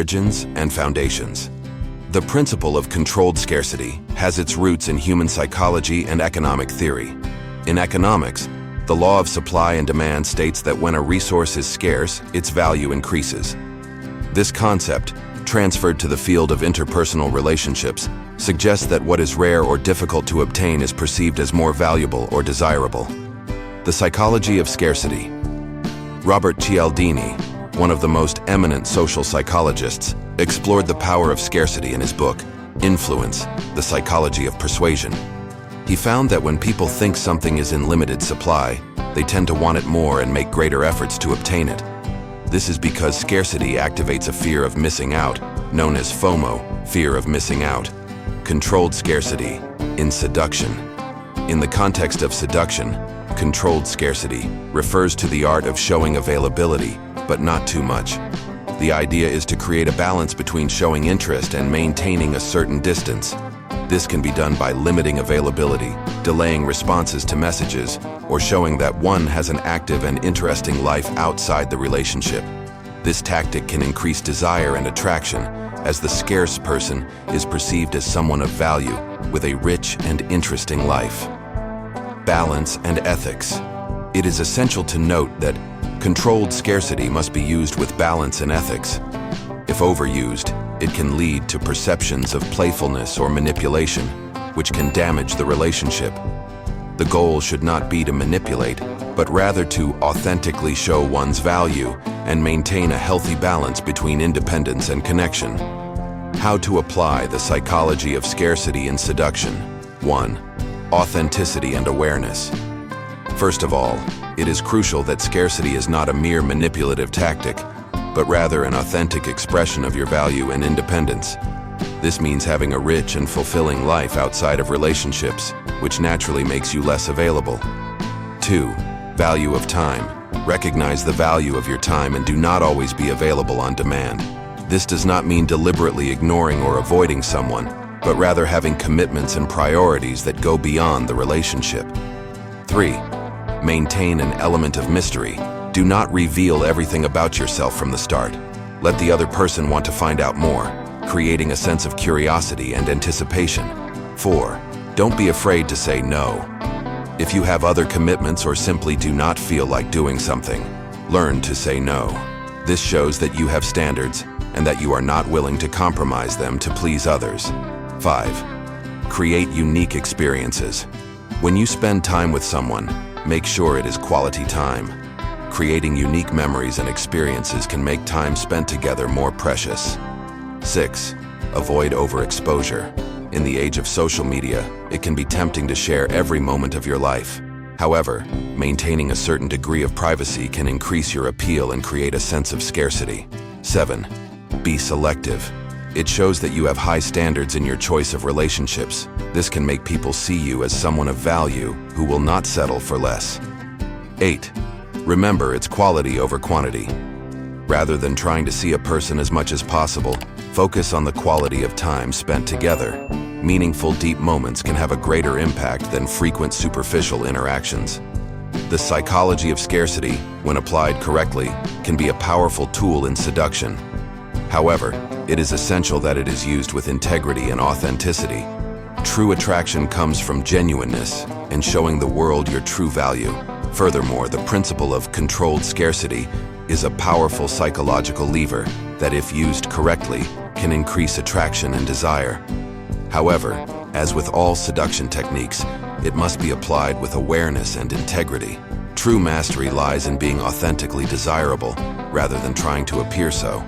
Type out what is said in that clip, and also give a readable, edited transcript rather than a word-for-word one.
Origins and foundations. The principle of controlled scarcity has its roots in human psychology and economic theory. In economics, the law of supply and demand states that when a resource is scarce, its value increases. This concept, transferred to the field of interpersonal relationships, suggests that what is rare or difficult to obtain is perceived as more valuable or desirable. The Psychology of Scarcity. Robert Cialdini, one of the most eminent social psychologists, explored the power of scarcity in his book, Influence, The Psychology of Persuasion. He found that when people think something is in limited supply, they tend to want it more and make greater efforts to obtain it. This is because scarcity activates a fear of missing out, known as FOMO, fear of missing out. Controlled scarcity, in Seduction. In the context of seduction, controlled scarcity refers to the art of showing availability, but not too much. The idea is to create a balance between showing interest and maintaining a certain distance. This can be done by limiting availability, delaying responses to messages, or showing that one has an active and interesting life outside the relationship. This tactic can increase desire and attraction, as the scarce person is perceived as someone of value with a rich and interesting life. Balance and ethics. It is essential to note that controlled scarcity must be used with balance and ethics. If overused, it can lead to perceptions of playfulness or manipulation, which can damage the relationship. The goal should not be to manipulate, but rather to authentically show one's value and maintain a healthy balance between independence and connection. How to apply the psychology of scarcity in seduction. 1. Authenticity and awareness. First of all, it is crucial that scarcity is not a mere manipulative tactic, but rather an authentic expression of your value and independence. This means having a rich and fulfilling life outside of relationships, which naturally makes you less available. 2. Value of time. Recognize the value of your time and do not always be available on demand. This does not mean deliberately ignoring or avoiding someone, but rather having commitments and priorities that go beyond the relationship. 3. Maintain an element of mystery. Do not reveal everything about yourself from the start. Let the other person want to find out more, creating a sense of curiosity and anticipation. 4. Don't be afraid to say no. If you have other commitments or simply do not feel like doing something, learn to say no. This shows that you have standards and that you are not willing to compromise them to please others. 5. Create unique experiences. When you spend time with someone, make sure it is quality time. Creating unique memories and experiences can make time spent together more precious. 6. Avoid overexposure. In the age of social media, it can be tempting to share every moment of your life. However, maintaining a certain degree of privacy can increase your appeal and create a sense of scarcity. 7. Be selective. It shows that you have high standards in your choice of relationships. This can make people see you as someone of value who will not settle for less. 8. Remember, it's quality over quantity. Rather than trying to see a person as much as possible, focus on the quality of time spent together. Meaningful, deep moments can have a greater impact than frequent superficial interactions. The psychology of scarcity, when applied correctly, can be a powerful tool in seduction. However, it is essential that it is used with integrity and authenticity. True attraction comes from genuineness and showing the world your true value. Furthermore, the principle of controlled scarcity is a powerful psychological lever that, if used correctly, can increase attraction and desire. However, as with all seduction techniques, it must be applied with awareness and integrity. True mastery lies in being authentically desirable rather than trying to appear so.